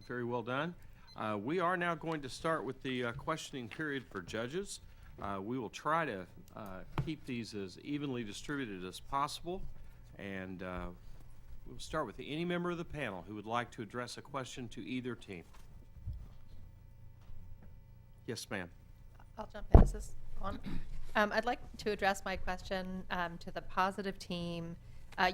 Very well done. We are now going to start with the questioning period for judges. We will try to keep these as evenly distributed as possible, and we'll start with any member of the panel who would like to address a question to either team. Yes, ma'am. I'll jump in. Is this on? I'd like to address my question to the positive team.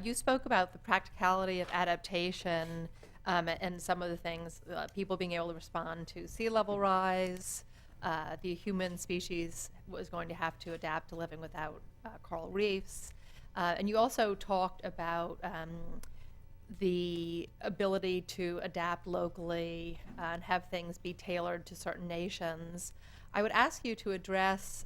You spoke about the practicality of adaptation and some of the things, people being able to respond to sea level rise. The human species was going to have to adapt to living without coral reefs. And you also talked about the ability to adapt locally and have things be tailored to certain nations. I would ask you to address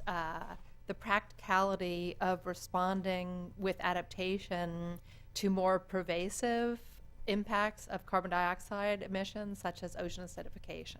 the practicality of responding with adaptation to more pervasive impacts of carbon dioxide emissions, such as ocean acidification.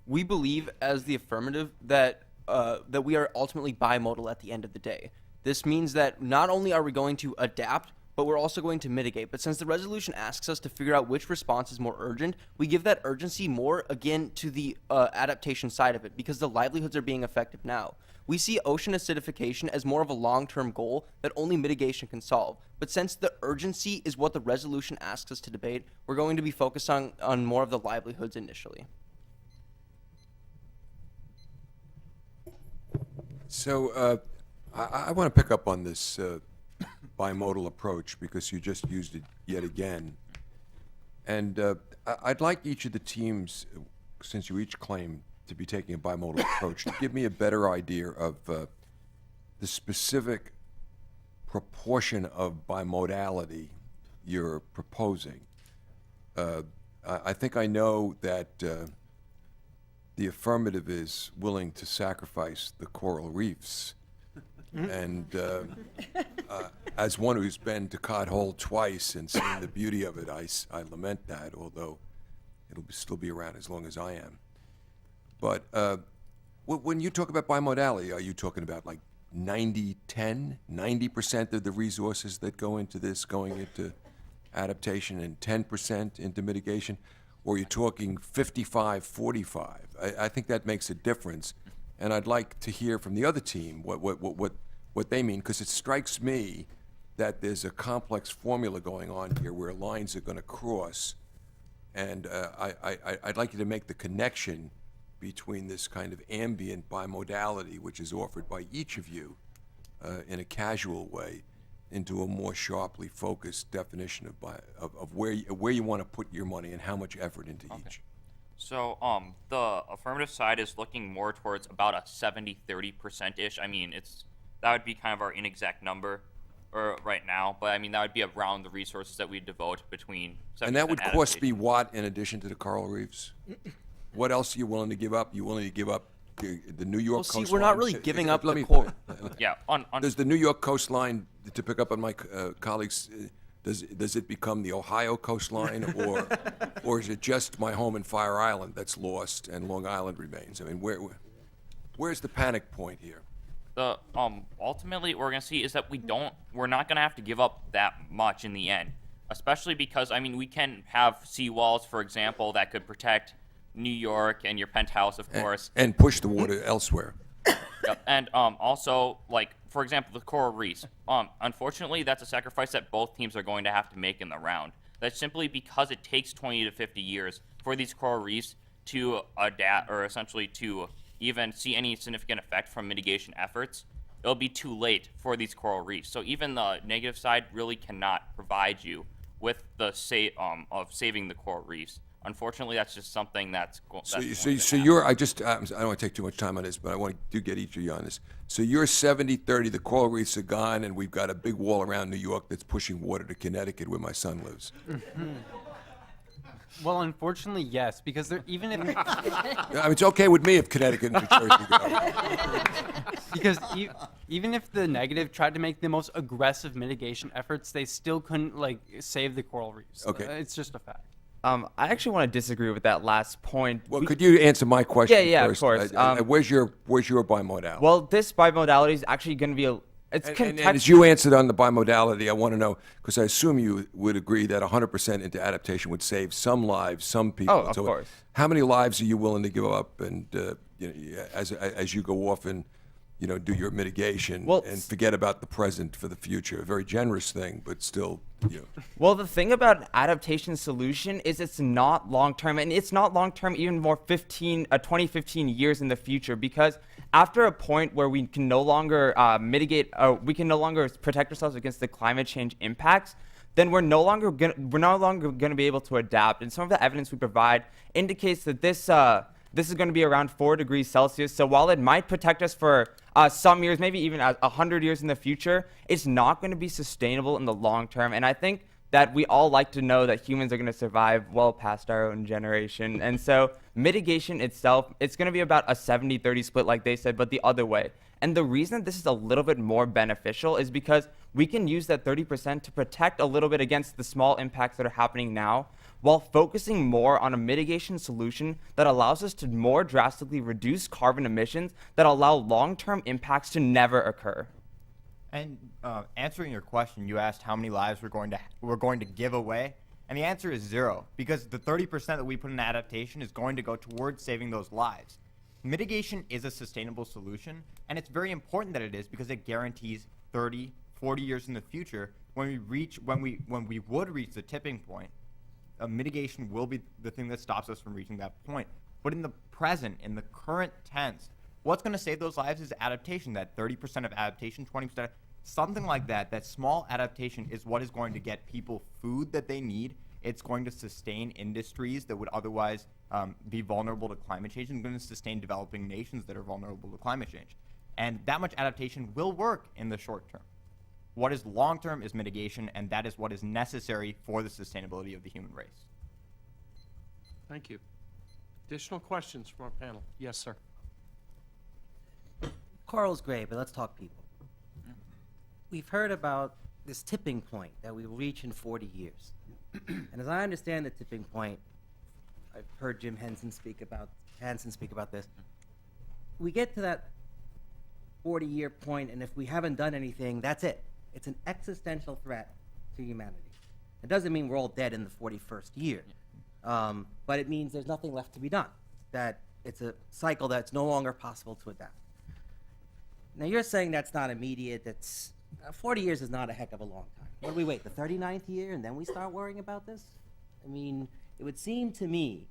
We believe, as the affirmative, that that we are ultimately bimodal at the end of the day. This means that not only are we going to adapt, but we're also going to mitigate. But since the resolution asks us to figure out which response is more urgent, we give that urgency more, again, to the adaptation side of it, because the livelihoods are being affected now. We see ocean acidification as more of a long-term goal that only mitigation can solve. But since the urgency is what the resolution asks us to debate, we're going to be focused on more of the livelihoods initially. So I want to pick up on this bimodal approach because you just used it yet again. And I'd like each of the teams, since you each claim to be taking a bimodal approach, to give me a better idea of the specific proportion of bimodality you're proposing. I think I know that the affirmative is willing to sacrifice the coral reefs. And as one who's been to Cod Hole twice and seen the beauty of it, I lament that, although it'll still be around as long as I am. But when you talk about bimodality, are you talking about like 90-10, 90% of the resources that go into this going into adaptation and 10% into mitigation? Or are you talking 55-45? I think that makes a difference. And I'd like to hear from the other team what they mean, because it strikes me that there's a complex formula going on here where lines are going to cross. And I'd like you to make the connection between this kind of ambient bimodality, which is offered by each of you in a casual way, into a more sharply focused definition of where you want to put your money and how much effort into each. So the affirmative side is looking more towards about a 70-30%-ish. I mean, that would be kind of our inexact number right now, but I mean that would be around the resources that we devote between. And that would cost me what in addition to the coral reefs? What else are you willing to give up? You willing to give up the New York coastline? See, we're not really giving up the core. Yeah. Does the New York coastline, to pick up on my colleagues, does it become the Ohio coastline, or is it just my home in Fire Island that's lost and Long Island remains? I mean, where's the panic point here? The ultimately what we're gonna see is that we're not gonna have to give up that much in the end, especially because I mean we can have seawalls, for example, that could protect New York and your penthouse, of course, and push the water elsewhere. Yep. And also, like, for example, the coral reefs. Unfortunately, that's a sacrifice that both teams are going to have to make in the round. That's simply because it takes 20 to 50 years for these coral reefs to adapt, or essentially to even see any significant effect from mitigation efforts. It'll be too late for these coral reefs. So even the negative side really cannot provide you with the of saving the coral reefs. Unfortunately, that's just something that's going to you're, I don't want to take too much time on this, but I want to get each of you on this. So you're 70-30, the coral reefs are gone, and we've got a big wall around New York that's pushing water to Connecticut where my son lives. Well, unfortunately, yes, because even if I mean, it's okay with me if Connecticut and New Jersey go. because even if the negative tried to make the most aggressive mitigation efforts, they still couldn't save the coral reefs. Okay. It's just a fact. I actually want to disagree with that last point. Well, could you answer my question Yeah, first? of course. Where's your bimodality? Well, this bimodality is actually going to be It's And as you answered on the bimodality, I want to know, because I assume you would agree that 100% into adaptation would save some lives, some people. Oh, of course. How many lives are you willing to give up, and as you go off and do your mitigation Well, and forget about the present for the future? A very generous thing, but still. Well, the thing about adaptation solution is it's not long term, and it's not long term even more 20, 15 years in the future, because after a point where we can no longer we can no longer protect ourselves against the climate change impacts, then we're no longer gonna be able to adapt. And some of the evidence we provide indicates that this is going to be around 4 degrees Celsius. So while it might protect us for some years, maybe even 100 years in the future, it's not going to be sustainable in the long term. And I think that we all like to know that humans are going to survive well past our own generation. And so mitigation itself, it's going to be about a 70-30 split like they said, but the other way. And the reason this is a little bit more beneficial is because we can use that 30% to protect a little bit against the small impacts that are happening now, while focusing more on a mitigation solution that allows us to more drastically reduce carbon emissions that allow long-term impacts to never occur. And answering your question, you asked how many lives we're going to give away, and the answer is 0, because the 30% that we put in adaptation is going to go towards saving those lives. Mitigation is a sustainable solution, and it's very important that it is, because it guarantees 30, 40 years in the future when we would reach the tipping point. Mitigation will be the thing that stops us from reaching that point. But in the present, in the current tense, what's going to save those lives is adaptation. That 30% of adaptation, 20%, something like that. That small adaptation is what is going to get people food that they need. It's going to sustain industries that would otherwise be vulnerable to climate change, and going to sustain developing nations that are vulnerable to climate change. And that much adaptation will work in the short term. What is long-term is mitigation, and that is what is necessary for the sustainability of the human race. Thank you. Additional questions from our panel? Yes, sir. Coral's great, but let's talk people. We've heard about this tipping point that we will reach in 40 years. And as I understand the tipping point, I've heard Jim Henson speak about this. We get to that 40-year point, and if we haven't done anything, that's it. It's an existential threat to humanity. It doesn't mean we're all dead in the 41st year, but it means there's nothing left to be done, that it's a cycle that's no longer possible to adapt. Now, you're saying that's not immediate. That's 40 years is not a heck of a long time. What do we wait, the 39th year, and then we start worrying about this? I mean, it would seem to me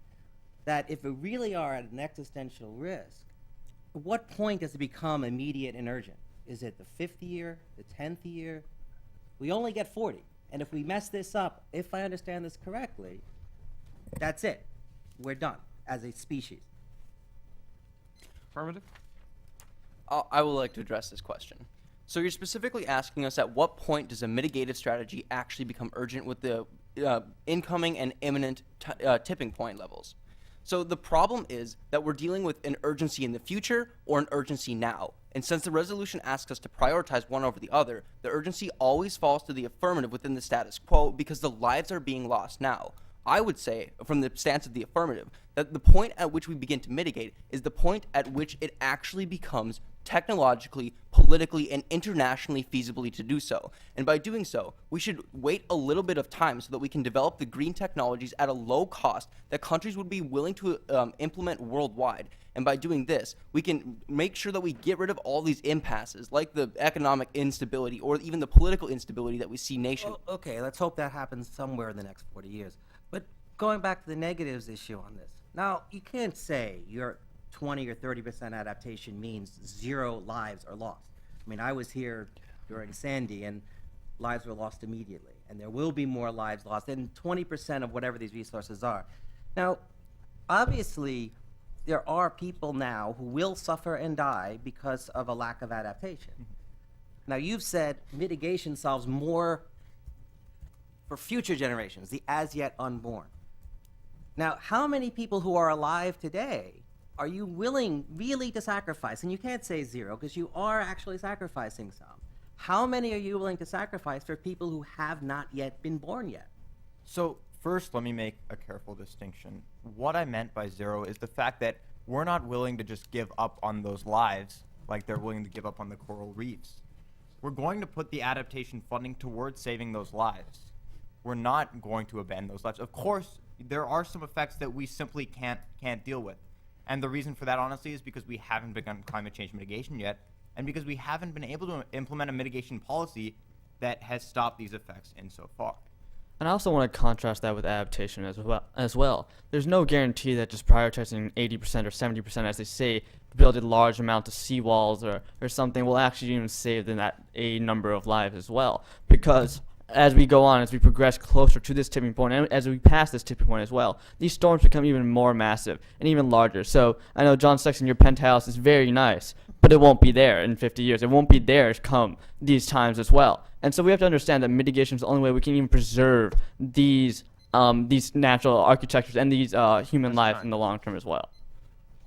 that if we really are at an existential risk, at what point does it become immediate and urgent? Is it the 5th year, the 10th year? We only get 40. And if we mess this up, if I understand this correctly, that's it. We're done as a species. Affirmative? I would like to address this question. So you're specifically asking us at what point does a mitigative strategy actually become urgent with the incoming and imminent tipping point levels? So the problem is that we're dealing with an urgency in the future or an urgency now. And since the resolution asks us to prioritize one over the other, the urgency always falls to the affirmative within the status quo because the lives are being lost now. I would say, from the stance of the affirmative, that the point at which we begin to mitigate is the point at which it actually becomes technologically, politically, and internationally feasibly to do so. And by doing so, we should wait a little bit of time so that we can develop the green technologies at a low cost that countries would be willing to implement worldwide. And by doing this, we can make sure that we get rid of all these impasses, like the economic instability or even the political instability that we see nationally. Well, okay, let's hope that happens somewhere in the next 40 years. But going back to the negatives issue on this, now, you can't say your 20 or 30% adaptation means 0 lives are lost. I mean, I was here during Sandy, and lives were lost immediately, and there will be more lives lost, and 20% of whatever these resources are. Now, obviously, there are people now who will suffer and die because of a lack of adaptation. Now, you've said mitigation solves more for future generations, the as yet unborn. Now, how many people who are alive today are you willing really to sacrifice? And you can't say 0 because you are actually sacrificing some. How many are you willing to sacrifice for people who have not yet been born yet? So first, let me make a careful distinction. What I meant by 0 is the fact that we're not willing to just give up on those lives like they're willing to give up on the coral reefs. we're going to put the adaptation funding towards saving those lives. We're not going to abandon those lives. Of course, there are some effects that we simply can't deal with. And the reason for that, honestly, is because we haven't begun climate change mitigation yet, and because we haven't been able to implement a mitigation policy that has stopped these effects in so far. And I also want to contrast that with adaptation as well. There's no guarantee that just prioritizing 80% or 70%, as they say, to build a large amount of seawalls or something will actually even save a number of lives as well. Because as we go on, as we progress closer to this tipping point, and as we pass this tipping point as well, these storms become even more massive and even larger. So I know, John Sexton, your penthouse is very nice, but it won't be there in 50 years. It won't be there come these times as well. And so we have to understand that mitigation is the only way we can even preserve these natural architectures and these human lives in the long term as well.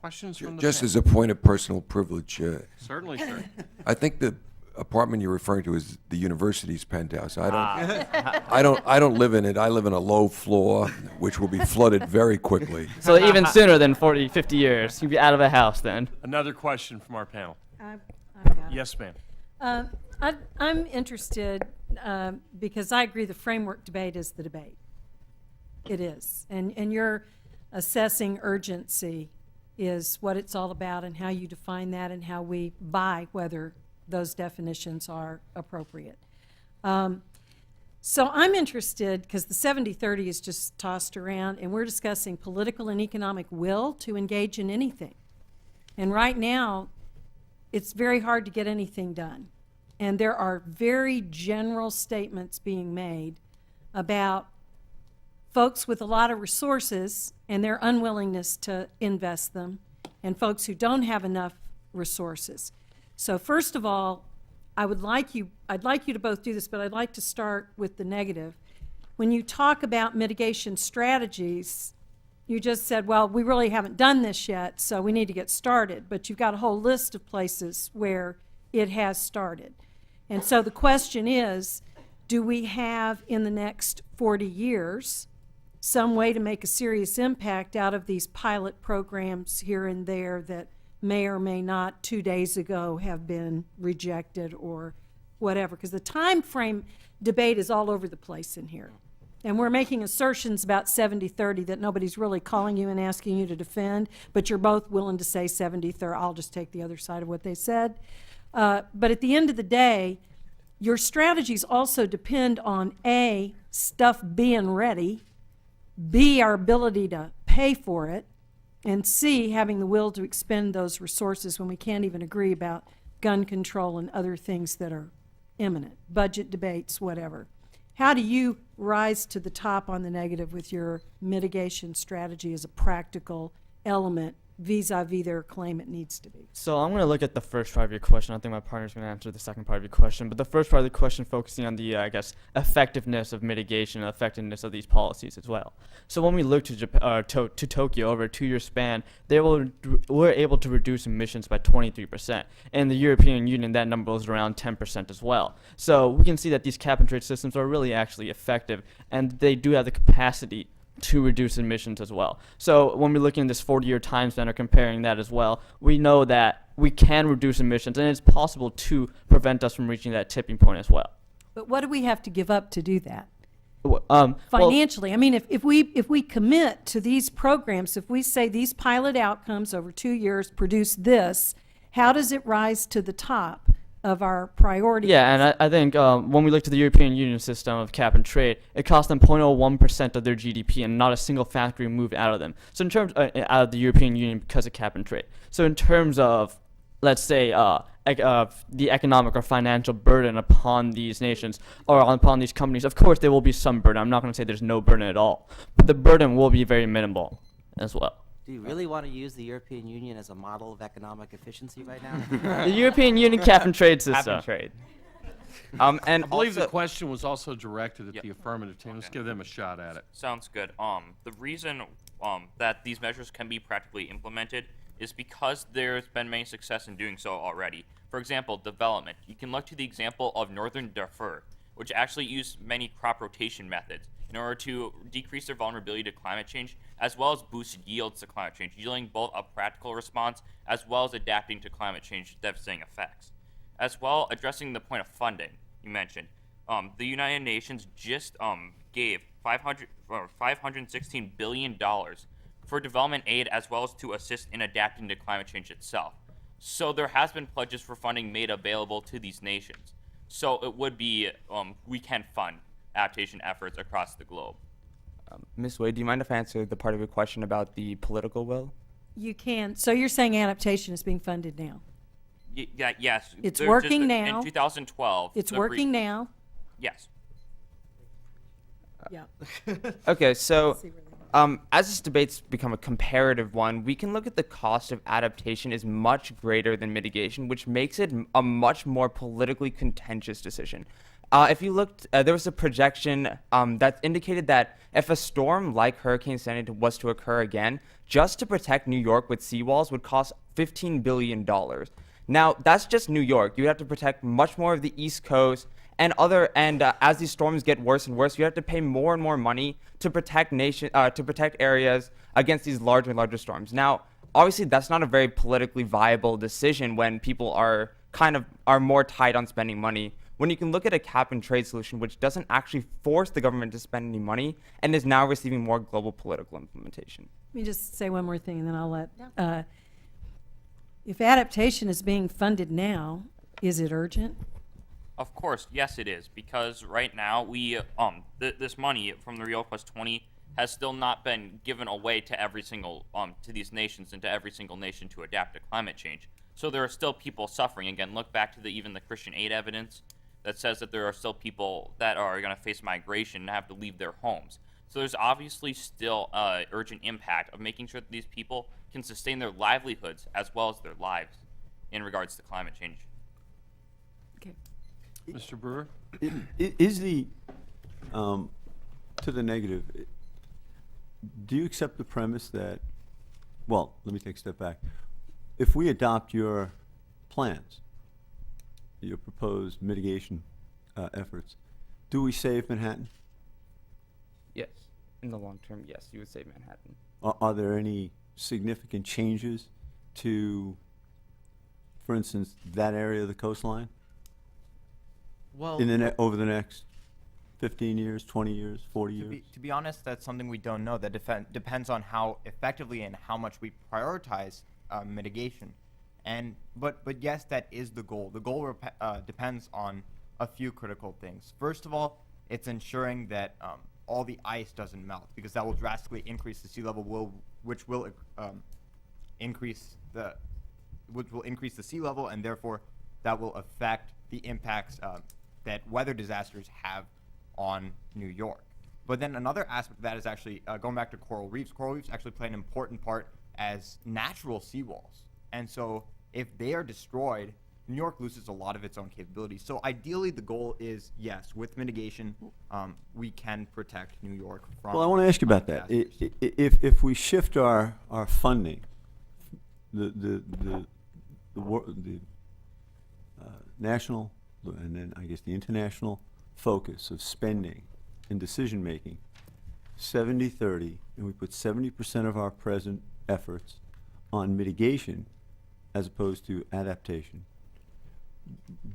Questions from the Just panel? as a point of personal privilege, Certainly, sir. I think the apartment you're referring to is the university's penthouse. I don't live in it. I live in a low floor, which will be flooded very quickly. So even sooner than 40, 50 years, you'll be out of a house then. Another question from our panel. I've got it. Yes, ma'am. I'm interested because I agree the framework debate is the debate. It is. And your assessing urgency is what it's all about and how you define that and how we buy whether those definitions are appropriate. So I'm interested because the 70-30 is just tossed around and we're discussing political and economic will to engage in anything. And right now, it's very hard to get anything done. And there are very general statements being made about folks with a lot of resources and their unwillingness to invest them, and folks who don't have enough resources. So first of all, I'd like you to both do this, but I'd like to start with the negative. When you talk about mitigation strategies, you just said, well, we really haven't done this yet, so we need to get started. But you've got a whole list of places where it has started. And so the question is, do we have in the next 40 years some way to make a serious impact out of these pilot programs here and there that may or may not 2 days ago have been rejected or whatever? Because the time frame debate is all over the place in here. And we're making assertions about 70-30 that nobody's really calling you and asking you to defend, but you're both willing to say 70-30. I'll just take the other side of what they said. But at the end of the day, your strategies also depend on A, stuff being ready, B, our ability to pay for it, and C, having the will to expend those resources when we can't even agree about gun control and other things that are imminent, budget debates, whatever. How do you rise to the top on the negative with your mitigation strategy as a practical element vis-a-vis their claim it needs to be? So I'm going to look at the first part of your question. I think my partner's going to answer the second part of your question. But the first part of the question focusing on the, effectiveness of mitigation and effectiveness of these policies as well. So when we look to Tokyo over a 2-year span, they were able to reduce emissions by 23%. In the European Union, that number was around 10% as well. So we can see that these cap-and-trade systems are really actually effective, and they do have the capacity to reduce emissions as well. So when we're looking at this 40-year time span or comparing that as well, we know that we can reduce emissions, and it's possible to prevent us from reaching that tipping point as well. But what do we have to give up to do that? Well, Financially, I mean, if we commit to these programs, if we say these pilot outcomes over 2 years produce this, how does it rise to the top of our priority? yeah, and I think when we look to the European Union system of cap and trade, it costs them 0.01% of their GDP, and not a single factory moved out of them. So in terms out of the European Union because of cap and trade. So in terms of, let's say, the economic or financial burden upon these nations or upon these companies, of course there will be some burden. I'm not going to say there's no burden at all, but the burden will be very minimal as well. Do you really want to use the European Union as a model of economic efficiency right now? The European Union cap and trade system. Cap and trade. And I believe the also- question was also directed at the affirmative team. Let's give them a shot at it. Sounds good. The reason that these measures can be practically implemented is because there's been many success in doing so already. For example, development. You can look to the example of Northern Darfur, which actually used many crop rotation methods in order to decrease their vulnerability to climate change, as well as boost yields to climate change, yielding both a practical response as well as adapting to climate change devastating effects. as well addressing the point of funding you mentioned. The United Nations just gave $516 billion for development aid as well as to assist in adapting to climate change itself. So there has been pledges for funding made available to these nations. So it would be, we can fund adaptation efforts across the globe. Ms. Wade, do you mind if I answer the part of your question about the political will? You can. So you're saying adaptation is being funded now? Yeah, yes. It's There's working just now. In 2012. It's the working now. Yes. Yeah. Okay, so See where they go. as this debate's become a comparative one, we can look at the cost of adaptation is much greater than mitigation, which makes it a much more politically contentious decision. If you looked, there was a projection that indicated that if a storm like Hurricane Sandy was to occur again, just to protect New York with seawalls would cost $15 billion. Now, that's just New York. You have to protect much more of the East Coast and as these storms get worse and worse, you have to pay more and more money to protect areas against these larger and larger storms. Now, obviously, that's not a very politically viable decision when people are more tight on spending money. When you can look at a cap and trade solution, which doesn't actually force the government to spend any money and is now receiving more global political implementation. Let me just say one more thing, and then I'll let. If adaptation is being funded now, is it urgent? Of course, yes, it is, because right now we this money from the Rio Plus 20 has still not been given away to every single to these nations and to every single nation to adapt to climate change. So there are still people suffering. Again, look back to even the Christian aid evidence that says that there are still people that are going to face migration and have to leave their homes. So there's obviously still urgent impact of making sure that these people can sustain their livelihoods as well as their lives in regards to climate change. Okay. Mr. Brewer? Is the, to the negative, do you accept the premise that, well, let me take a step back. If we adopt your plans, your proposed mitigation efforts, do we save Manhattan? Yes, in the long term, yes, you would save Manhattan. Are there any significant changes to, for instance, that area of the coastline Well, over the next 15 years, 20 years, 40 years? To be honest, that's something we don't know. That depends on how effectively and how much we prioritize mitigation. But yes, that is the goal. The goal depends on a few critical things. First of all, it's ensuring that all the ice doesn't melt, because that will drastically increase the sea level, which will increase the sea level, and therefore that will affect the impacts that weather disasters have on New York. But then another aspect of that is actually going back to coral reefs. Coral reefs actually play an important part as natural seawalls. And so if they are destroyed, New York loses a lot of its own capabilities. So ideally, the goal is, yes, with mitigation, we can protect New York from. Well, I want to ask you about that. disasters. If we shift our funding, the national and then I guess the international focus of spending and decision making, 70-30, and we put 70% of our present efforts on mitigation as opposed to adaptation,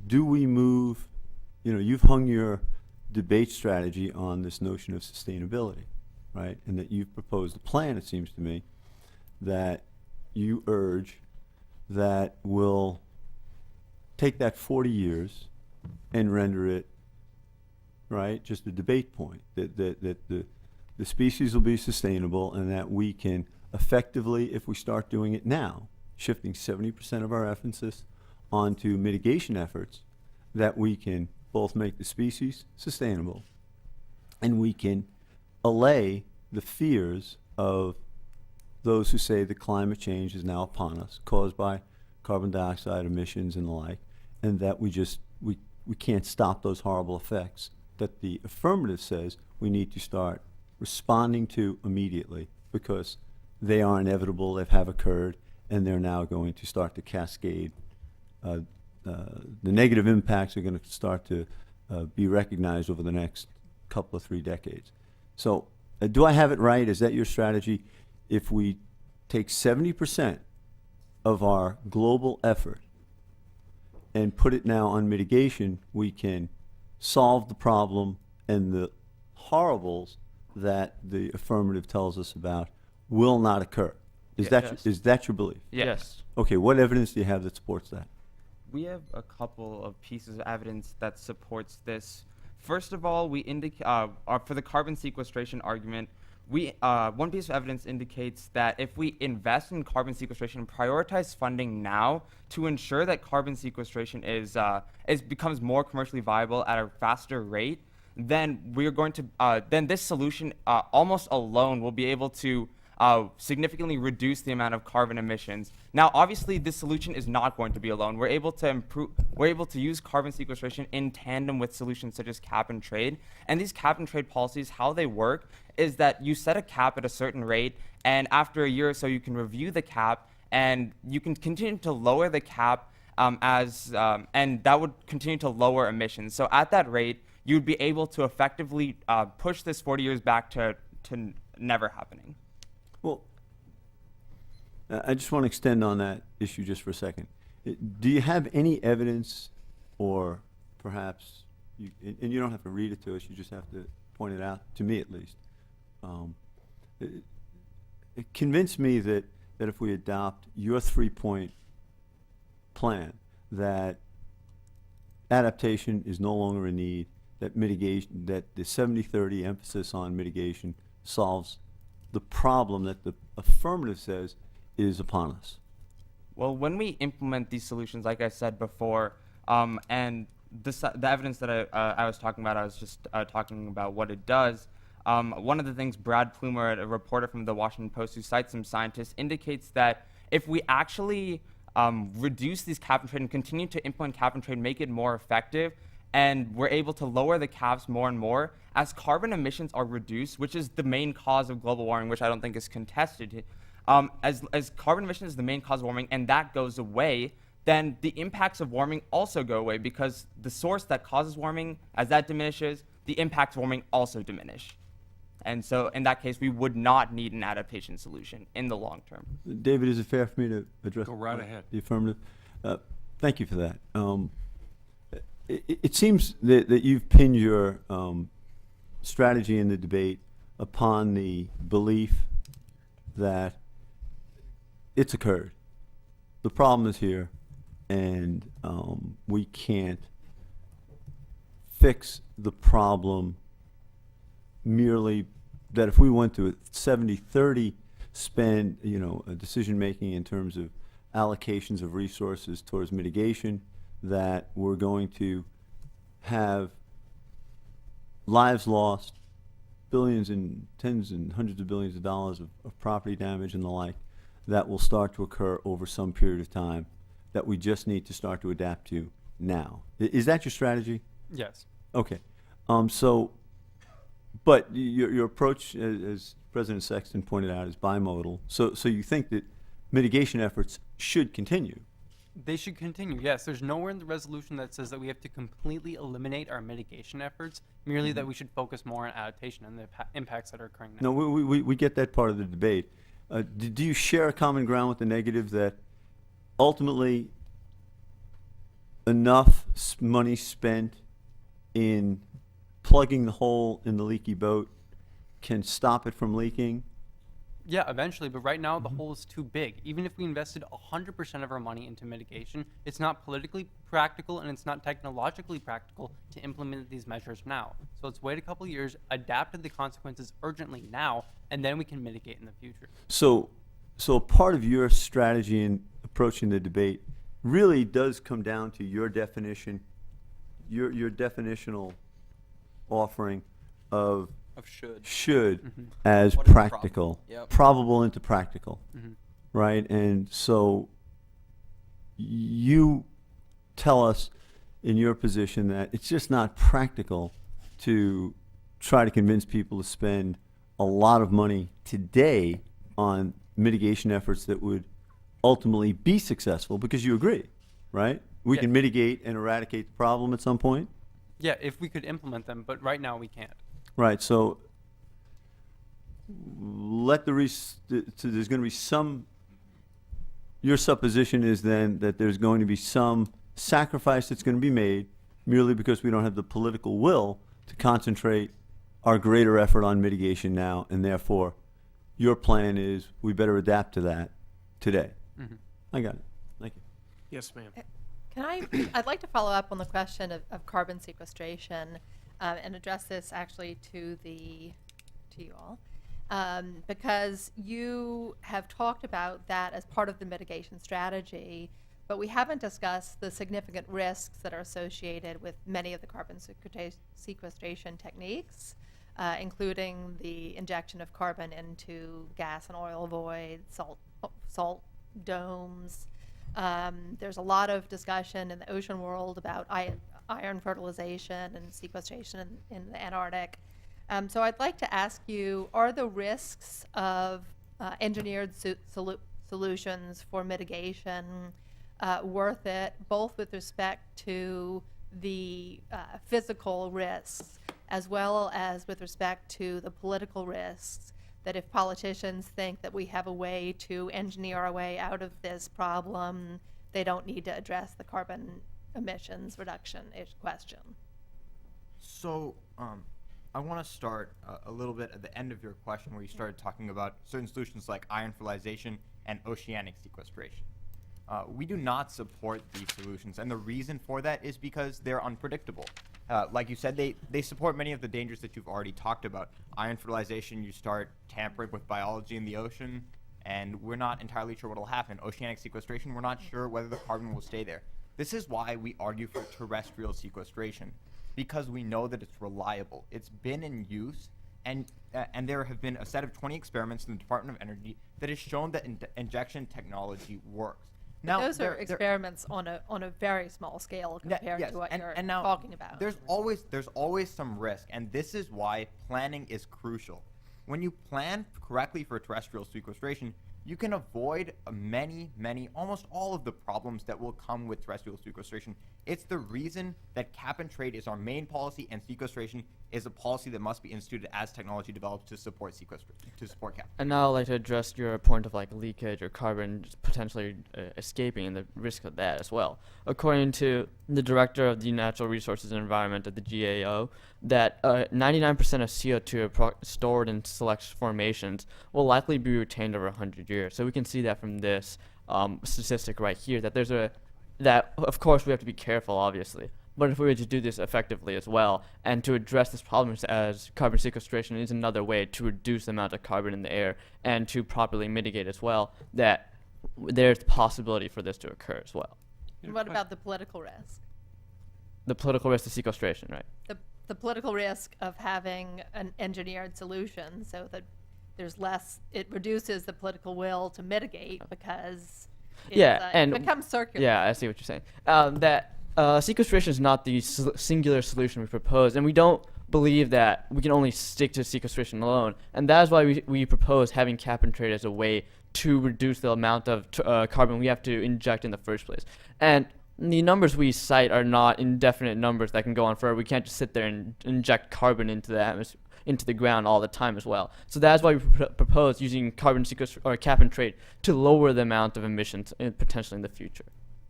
do we move, you've hung your debate strategy on this notion of sustainability, right? And that you've proposed a plan, it seems to me, that you urge that will take that 40 years and render it, right, just a debate point, that the species will be sustainable and that we can effectively, if we start doing it now, shifting 70% of our emphasis onto mitigation efforts, that we can both make the species sustainable and we can allay the fears of those who say that climate change is now upon us, caused by carbon dioxide emissions and the like, and that we can't stop those horrible effects that the affirmative says we need to start responding to immediately, because they are inevitable, they have occurred, and they're now going to start to cascade. The negative impacts are going to start to be recognized over the next couple of 3 decades. So do I have it right? Is that your strategy? If we take 70% of our global effort and put it now on mitigation, we can solve the problem and the horribles that the affirmative tells us about will not occur. Is Yes. that your belief? Yes. Okay, what evidence do you have that supports that? We have a couple of pieces of evidence that supports this. First of all, we indicate for the carbon sequestration argument, one piece of evidence indicates that if we invest in carbon sequestration and prioritize funding now to ensure that carbon sequestration becomes more commercially viable at a faster rate, then we're going to then this solution almost alone will be able to significantly reduce the amount of carbon emissions. Now, obviously, this solution is not going to be alone. We're able to use carbon sequestration in tandem with solutions such as cap and trade. And these cap and trade policies, how they work is that you set a cap at a certain rate, and after a year or so, you can review the cap, and you can continue to lower the cap and that would continue to lower emissions. So at that rate, you'd be able to effectively push this 40 years back to never happening. Well, I just want to extend on that issue just for a second. Do you have any evidence, or perhaps, and you don't have to read it to us, you just have to point it out, to me at least. It convinced me that if we adopt your 3-point plan, that adaptation is no longer a need, that mitigation, that the 70-30 emphasis on mitigation solves the problem that the affirmative says is upon us. Well, when we implement these solutions, like I said before, and the evidence that I was talking about, I was just talking about what it does. One of the things Brad Plumer, a reporter from the Washington Post who cites some scientists, indicates that if we actually reduce these cap and trade and continue to implement cap and trade, make it more effective, and we're able to lower the caps more and more, as carbon emissions are reduced, which is the main cause of global warming, which I don't think is contested. As carbon emission is the main cause of warming, and that goes away, then the impacts of warming also go away, because the source that causes warming, as that diminishes, the impacts of warming also diminish. And so in that case, we would not need an adaptation solution in the long term. David, is it fair for me to address Go right ahead. the affirmative? Thank you for that. It seems that you've pinned your strategy in the debate upon the belief that it's occurred. The problem is here, and we can't fix the problem merely that if we went to a 70-30 spend, decision making in terms of allocations of resources towards mitigation, that we're going to have lives lost, billions and tens and hundreds of billions of dollars of property damage and the like, that will start to occur over some period of time that we just need to start to adapt to now. Is that your strategy? Yes. Okay. But your approach, as President Sexton pointed out, is bimodal. So you think that mitigation efforts should continue? They should continue, yes. There's nowhere in the resolution that says that we have to completely eliminate our mitigation efforts, merely that we should focus more on adaptation and the impacts that are occurring now. No, we get that part of the debate. Do you share a common ground with the negative that ultimately enough money spent in plugging the hole in the leaky boat can stop it from leaking? Yeah, eventually, but right now the hole is too big. Even if we invested 100% of our money into mitigation, it's not politically practical and it's not technologically practical to implement these measures now. So let's wait a couple years, adapt to the consequences urgently now, and then we can mitigate in the future. So part of your strategy in approaching the debate really does come down to your definition, your definitional offering of should as What is practical, probable? Yep. probable into practical, right? And so you tell us in your position that it's just not practical to try to convince people to spend a lot of money today on mitigation efforts that would ultimately be successful, because you agree, right? We Yeah. can mitigate and eradicate the problem at some point. Yeah, if we could implement them, but right now we can't. Right, so so there's going to be some, your supposition is then that there's going to be some sacrifice that's going to be made merely because we don't have the political will to concentrate our greater effort on mitigation now, and therefore your plan is we better adapt to that today. I got it. Thank you. Yes, ma'am. I'd like to follow up on the question of carbon sequestration and address this actually to you all. Because you have talked about that as part of the mitigation strategy, but we haven't discussed the significant risks that are associated with many of the carbon sequestration techniques, including the injection of carbon into gas and oil voids, salt domes. There's a lot of discussion in the ocean world about iron fertilization and sequestration in the Antarctic. So I'd like to ask you, are the risks of engineered solutions for mitigation worth it, both with respect to the physical risks as well as with respect to the political risks, that if politicians think that we have a way to engineer our way out of this problem, they don't need to address the carbon emissions reduction question? So, I want to start a little bit at the end of your question where you started talking about certain solutions like iron fertilization and oceanic sequestration. We do not support these solutions, and the reason for that is because they're unpredictable. Like you said, they support many of the dangers that you've already talked about. Iron fertilization, you start tampering with biology in the ocean, and we're not entirely sure what will happen. Oceanic sequestration, we're not sure whether the carbon will stay there. This is why we argue for terrestrial sequestration, because we know that it's reliable. It's been in use, and there have been a set of 20 experiments in the Department of Energy that has shown that injection technology works. Now, Those are experiments on a very small scale compared yes, to what you're now, talking about. There's always some risk, and this is why planning is crucial. When you plan correctly for terrestrial sequestration, you can avoid many, almost all of the problems that will come with terrestrial sequestration. It's the reason that cap and trade is our main policy, and sequestration is a policy that must be instituted as technology develops to support sequestration, to support cap. And now I'd like to address your point of like leakage or carbon just potentially escaping and the risk of that as well. According to the director of the Natural Resources and Environment at the GAO, that 99% of CO2 stored in select formations will likely be retained over 100 years. So we can see that from this statistic right here, that there's that of course we have to be careful, obviously. But if we were to do this effectively as well, and to address this problem as carbon sequestration is another way to reduce the amount of carbon in the air and to properly mitigate as well, that there's possibility for this to occur as well. And what about the political risk? The political risk of sequestration, right? The political risk of having an engineered solution so that there's less, it reduces the political will to mitigate because it becomes circular. Yeah, I see what you're saying. That sequestration is not the singular solution we propose, and we don't believe that we can only stick to sequestration alone. And that is why we propose having cap and trade as a way to reduce the amount of carbon we have to inject in the first place. And the numbers we cite are not indefinite numbers that can go on forever. We can't just sit there and inject carbon into the atmosphere, into the ground all the time as well. So that's why we propose using carbon sequestration or cap and trade to lower the amount of emissions potentially in the future,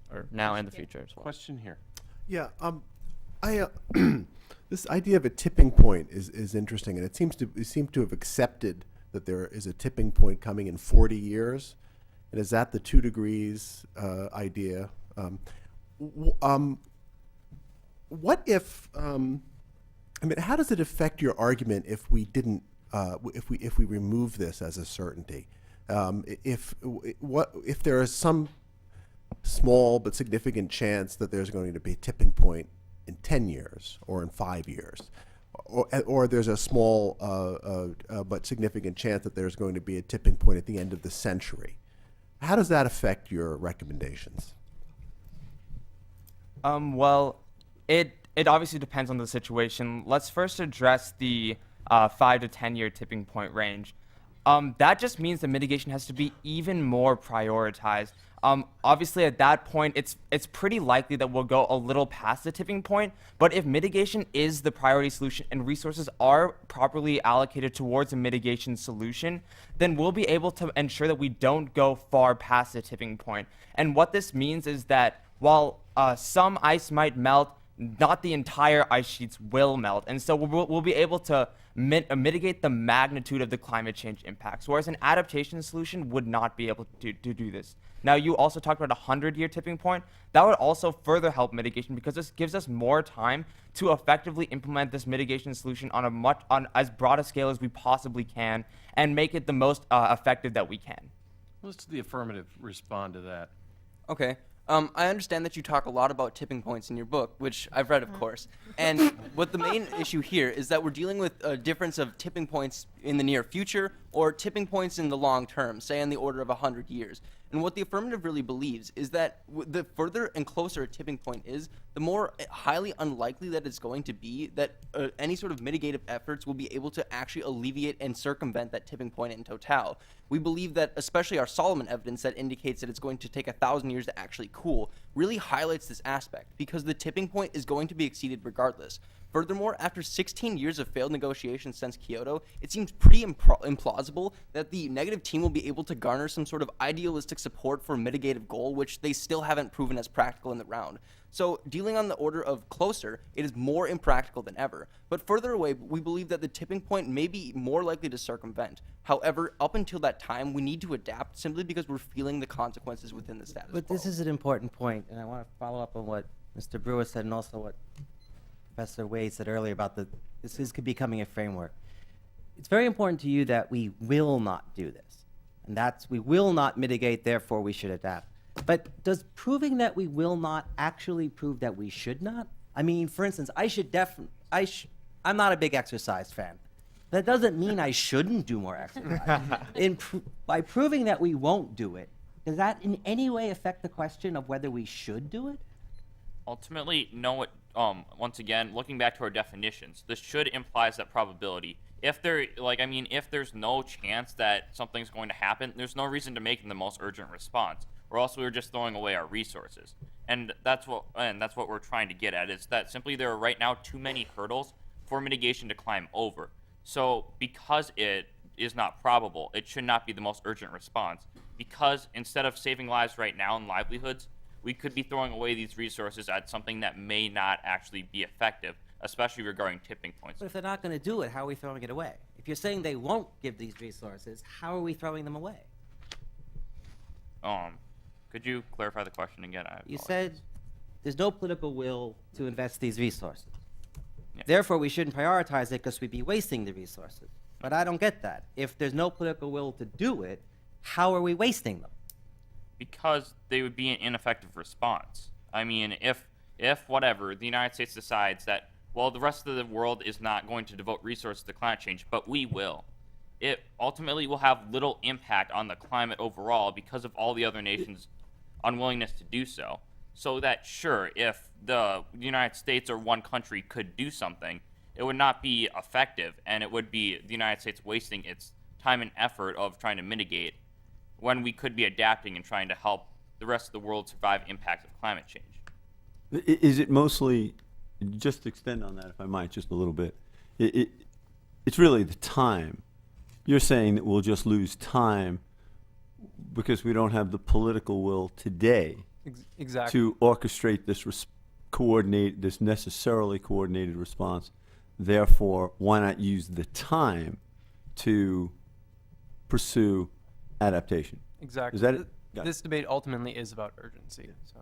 or now and the future as well. Question here. Yeah, this idea of a tipping point is interesting, and we seem to have accepted that there is a tipping point coming in 40 years, and is that the 2 degrees idea? What if? I mean, how does it affect your argument if we didn't, if we remove this as a certainty? If there is some small but significant chance that there's going to be a tipping point in 10 years or in 5 years, or there's a small but significant chance that there's going to be a tipping point at the end of the century, how does that affect your recommendations? Well, it obviously depends on the situation. Let's first address the 5 to 10 year tipping point range. That just means the mitigation has to be even more prioritized. Obviously, at that point, it's pretty likely that we'll go a little past the tipping point. But if mitigation is the priority solution and resources are properly allocated towards a mitigation solution, then we'll be able to ensure that we don't go far past the tipping point. And what this means is that while some ice might melt, not the entire ice sheets will melt. And so we'll be able to mitigate the magnitude of the climate change impacts, whereas an adaptation solution would not be able to do this. Now, you also talked about a 100-year tipping point. That would also further help mitigation because this gives us more time to effectively implement this mitigation solution on as broad a scale as we possibly can and make it the most effective that we can. Let's the affirmative respond to that. Okay. I understand that you talk a lot about tipping points in your book, which I've read, of course. And what the main issue here is that we're dealing with a difference of tipping points in the near future or tipping points in the long term, say in the order of 100 years. And what the affirmative really believes is that the further and closer a tipping point is, the more highly unlikely that it's going to be that any sort of mitigative efforts will be able to actually alleviate and circumvent that tipping point in total. We believe that especially our Solomon evidence that indicates that it's going to take 1,000 years to actually cool really highlights this aspect because the tipping point is going to be exceeded regardless. Furthermore, after 16 years of failed negotiations since Kyoto, it seems pretty implausible that the negative team will be able to garner some sort of idealistic support for a mitigative goal, which they still haven't proven as practical in the round. So, dealing on the order of closer, it is more impractical than ever. But further away, we believe that the tipping point may be more likely to circumvent. However, up until that time, we need to adapt simply because we're feeling the consequences within the status But quo. this is an important point, and I want to follow up on what Mr. Brewer said and also what Professor Wade said earlier about this is becoming a framework. It's very important to you that we will not do this. And that's, we will not mitigate, therefore we should adapt. But does proving that we will not actually prove that we should not? I mean, for instance, I'm not a big exercise fan. That doesn't mean I shouldn't do more exercise. By proving that we won't do it, does that in any way affect the question of whether we should do it? Ultimately, no. Once again, looking back to our definitions, the should implies that probability. If there's no chance that something's going to happen, there's no reason to make the most urgent response, or else we were just throwing away our resources. And that's what we're trying to get at, is that simply there are right now too many hurdles for mitigation to climb over. So because it is not probable, it should not be the most urgent response, because instead of saving lives right now and livelihoods, we could be throwing away these resources at something that may not actually be effective, especially regarding tipping points. But if they're not going to do it, how are we throwing it away? If you're saying they won't give these resources, how are we throwing them away? Could you clarify the question again? You said there's no political will to invest these resources. Yeah. Therefore, we shouldn't prioritize it because we'd be wasting the resources. But I don't get that. If there's no political will to do it, how are we wasting them? Because they would be an ineffective response. I mean, if whatever, the United States decides that, well, the rest of the world is not going to devote resources to climate change, but we will, it ultimately will have little impact on the climate overall because of all the other nations' unwillingness to do so. So that, sure, if the United States or one country could do something, it would not be effective, and it would be the United States wasting its time and effort of trying to mitigate when we could be adapting and trying to help the rest of the world survive impacts of climate change. Is it mostly, just to extend on that if I might, just a little bit, it's really the time. You're saying that we'll just lose time because we don't have the political will today Exactly. to orchestrate this this necessarily coordinated response. Therefore, why not use the time to pursue adaptation? Exactly. Is that it? Got it. This debate ultimately is about urgency. So.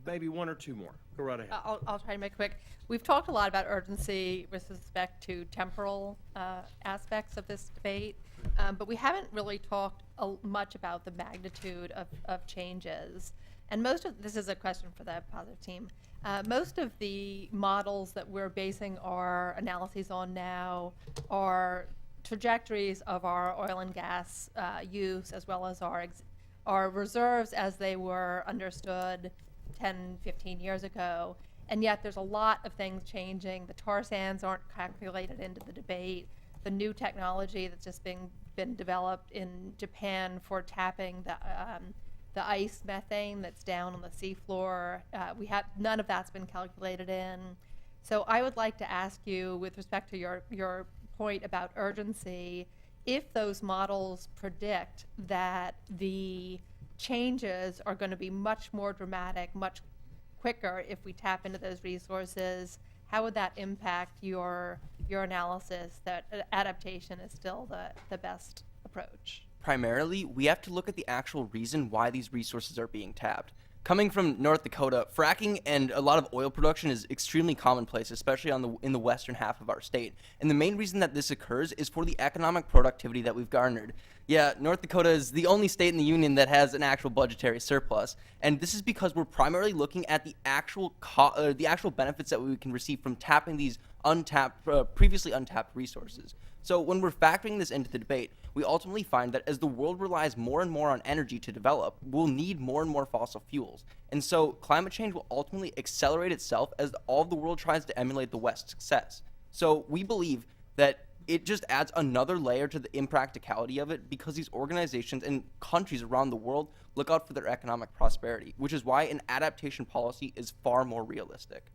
Maybe one or two more. Go right ahead. I'll try to make it quick. We've talked a lot about urgency with respect to temporal aspects of this debate, but we haven't really talked much about the magnitude of changes. And this is a question for the positive team. Most of the models that we're basing our analyses on now are trajectories of our oil and gas use, as well as our reserves as they were understood 10, 15 years ago. And yet there's a lot of things changing. The tar sands aren't calculated into the debate. The new technology that's just been developed in Japan for tapping the ice methane that's down on the seafloor, none of that's been calculated in. So I would like to ask you, with respect to your point about urgency, if those models predict that the changes are going to be much more dramatic, much quicker if we tap into those resources. How would that impact your analysis that adaptation is still the best approach? Primarily, we have to look at the actual reason why these resources are being tapped. Coming from North Dakota, fracking and a lot of oil production is extremely commonplace, especially in the western half of our state. And the main reason that this occurs is for the economic productivity that we've garnered. Yeah, North Dakota is the only state in the union that has an actual budgetary surplus, and this is because we're primarily looking at the actual benefits that we can receive from tapping these previously untapped resources. So when we're factoring this into the debate, we ultimately find that as the world relies more and more on energy to develop, we'll need more and more fossil fuels. And so climate change will ultimately accelerate itself as all of the world tries to emulate the West's success. So we believe that it just adds another layer to the impracticality of it because these organizations and countries around the world look out for their economic prosperity, which is why an adaptation policy is far more realistic.